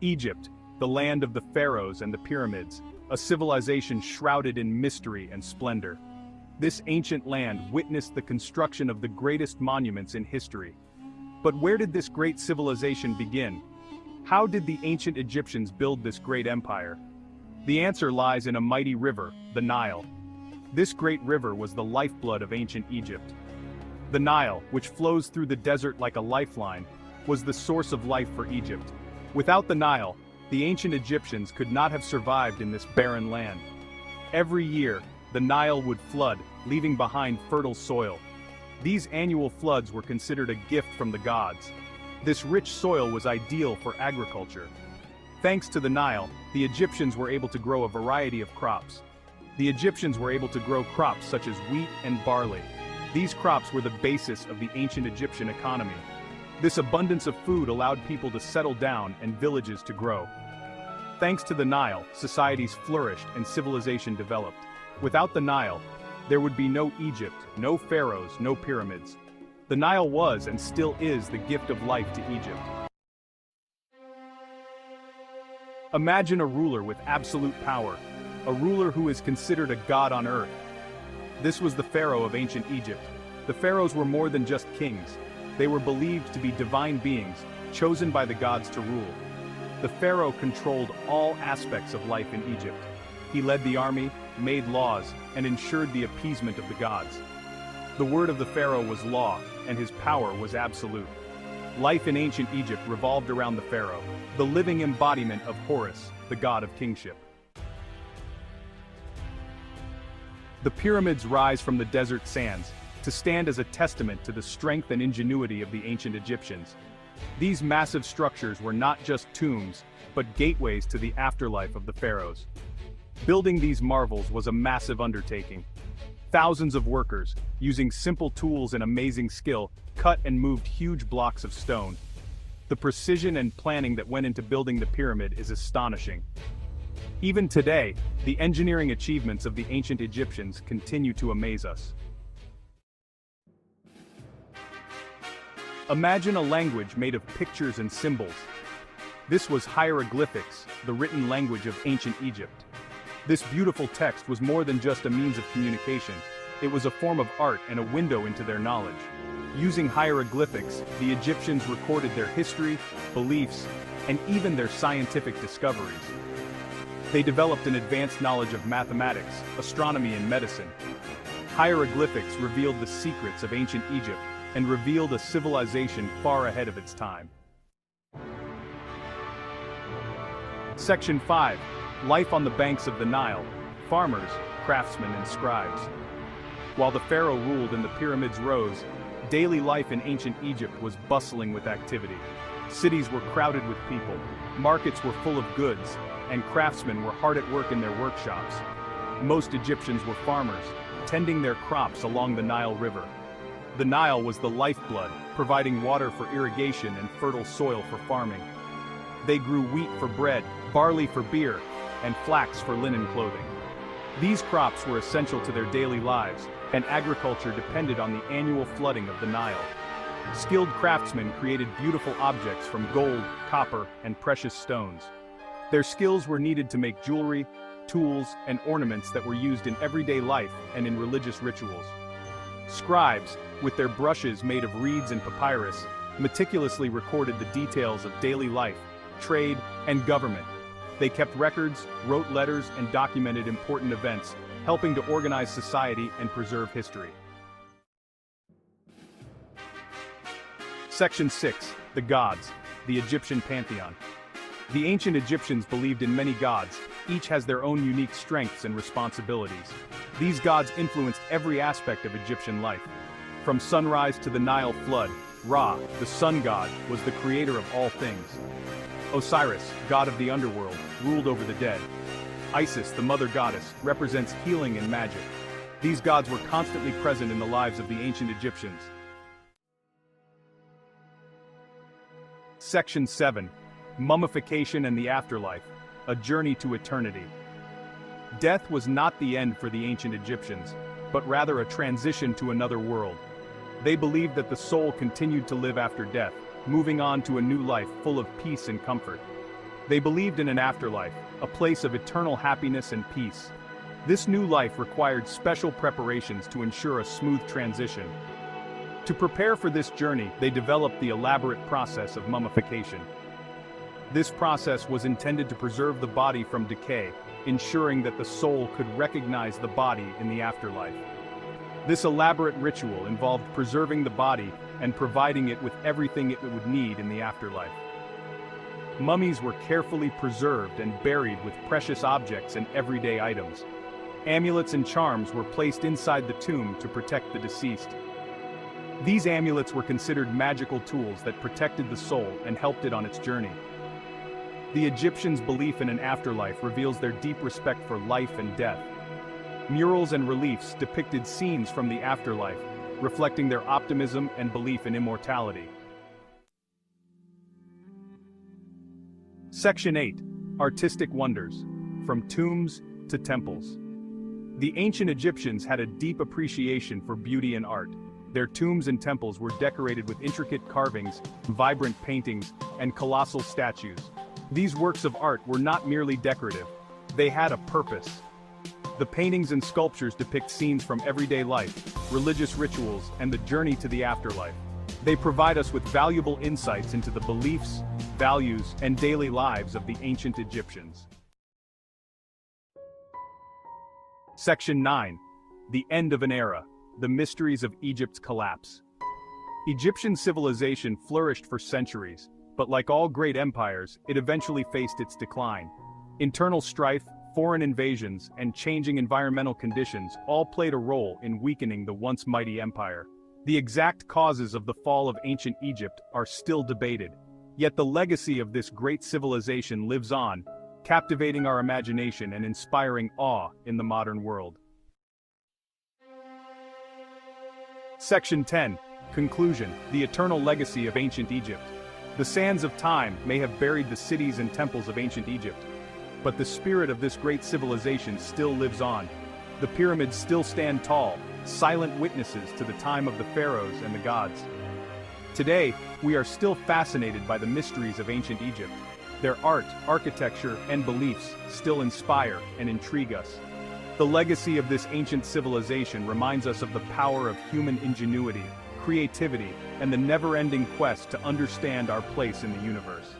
Egypt, the land of the pharaohs and the pyramids, a civilization shrouded in mystery and splendor. This ancient land witnessed the construction of the greatest monuments in history. But where did this great civilization begin? How did the ancient Egyptians build this great empire? The answer lies in a mighty river, the Nile. This great river was the lifeblood of ancient Egypt. The Nile, which flows through the desert like a lifeline, was the source of life for Egypt. Without the Nile, the ancient Egyptians could not have survived in this barren land. Every year, the Nile would flood, leaving behind fertile soil. These annual floods were considered a gift from the gods. This rich soil was ideal for agriculture. Thanks to the Nile, the Egyptians were able to grow a variety of crops. The Egyptians were able to grow crops such as wheat and barley. These crops were the basis of the ancient Egyptian economy. This abundance of food allowed people to settle down and villages to grow. Thanks to the Nile, societies flourished and civilization developed. Without the Nile, there would be no Egypt, no pharaohs, no pyramids. The Nile was and still is the gift of life to Egypt. Imagine a ruler with absolute power, a ruler who is considered a god on earth. This was the Pharaoh of ancient Egypt. The pharaohs were more than just kings. They were believed to be divine beings, chosen by the gods to rule. The Pharaoh controlled all aspects of life in Egypt. He led the army, made laws, and ensured the appeasement of the gods. The word of the Pharaoh was law, and his power was absolute. Life in ancient Egypt revolved around the Pharaoh, the living embodiment of Horus, the god of kingship. The pyramids rise from the desert sands, to stand as a testament to the strength and ingenuity of the ancient Egyptians. These massive structures were not just tombs, but gateways to the afterlife of the pharaohs. Building these marvels was a massive undertaking. Thousands of workers, using simple tools and amazing skill, cut and moved huge blocks of stone. The precision and planning that went into building the pyramid is astonishing. Even today, the engineering achievements of the ancient Egyptians continue to amaze us. Imagine a language made of pictures and symbols. This was hieroglyphics, the written language of ancient Egypt. This beautiful text was more than just a means of communication. It was a form of art and a window into their knowledge. Using hieroglyphics, the Egyptians recorded their history, beliefs, and even their scientific discoveries. They developed an advanced knowledge of mathematics, astronomy, and medicine. Hieroglyphics revealed the secrets of ancient Egypt and revealed a civilization far ahead of its time. Section 5. Life on the banks of the Nile. Farmers, craftsmen, and scribes. While the pharaoh ruled and the pyramids rose, daily life in ancient Egypt was bustling with activity. Cities were crowded with people, markets were full of goods, and craftsmen were hard at work in their workshops. Most Egyptians were farmers, tending their crops along the Nile River. The Nile was the lifeblood, providing water for irrigation and fertile soil for farming. They grew wheat for bread, barley for beer, and flax for linen clothing. These crops were essential to their daily lives, and agriculture depended on the annual flooding of the Nile. Skilled craftsmen created beautiful objects from gold, copper, and precious stones. Their skills were needed to make jewelry, tools, and ornaments that were used in everyday life and in religious rituals. Scribes, with their brushes made of reeds and papyrus, meticulously recorded the details of daily life, trade, and government. They kept records, wrote letters, and documented important events, helping to organize society and preserve history. Section 6. The Gods, the Egyptian Pantheon. The ancient Egyptians believed in many gods. Each has their own unique strengths and responsibilities. These gods influenced every aspect of Egyptian life. From sunrise to the Nile flood, Ra, the sun god, was the creator of all things. Osiris, god of the underworld, ruled over the dead. Isis, the mother goddess, represents healing and magic. These gods were constantly present in the lives of the ancient Egyptians. Section 7. Mummification and the Afterlife, a Journey to Eternity. Death was not the end for the ancient Egyptians, but rather a transition to another world. They believed that the soul continued to live after death, moving on to a new life full of peace and comfort. They believed in an afterlife, a place of eternal happiness and peace. This new life required special preparations to ensure a smooth transition. To prepare for this journey, they developed the elaborate process of mummification. This process was intended to preserve the body from decay, ensuring that the soul could recognize the body in the afterlife. This elaborate ritual involved preserving the body and providing it with everything it would need in the afterlife. Mummies were carefully preserved and buried with precious objects and everyday items. Amulets and charms were placed inside the tomb to protect the deceased. These amulets were considered magical tools that protected the soul and helped it on its journey. The Egyptians' belief in an afterlife reveals their deep respect for life and death. Murals and reliefs depicted scenes from the afterlife, reflecting their optimism and belief in immortality. Section 8. Artistic Wonders. From Tombs to Temples. The ancient Egyptians had a deep appreciation for beauty and art. Their tombs and temples were decorated with intricate carvings, vibrant paintings, and colossal statues. These works of art were not merely decorative, they had a purpose. The paintings and sculptures depict scenes from everyday life, religious rituals, and the journey to the afterlife. They provide us with valuable insights into the beliefs, values, and daily lives of the ancient Egyptians. Section 9. The End of an Era. The Mysteries of Egypt's Collapse. Egyptian civilization flourished for centuries, but like all great empires, it eventually faced its decline. Internal strife, foreign invasions, and changing environmental conditions all played a role in weakening the once mighty empire. The exact causes of the fall of ancient Egypt are still debated, yet the legacy of this great civilization lives on, captivating our imagination and inspiring awe in the modern world. Section 10. Conclusion. The Eternal Legacy of Ancient Egypt. The sands of time may have buried the cities and temples of ancient Egypt, but the spirit of this great civilization still lives on. The pyramids still stand tall, silent witnesses to the time of the pharaohs and the gods. Today, we are still fascinated by the mysteries of ancient Egypt. Their art, architecture, and beliefs still inspire and intrigue us. The legacy of this ancient civilization reminds us of the power of human ingenuity, creativity, and the never-ending quest to understand our place in the universe.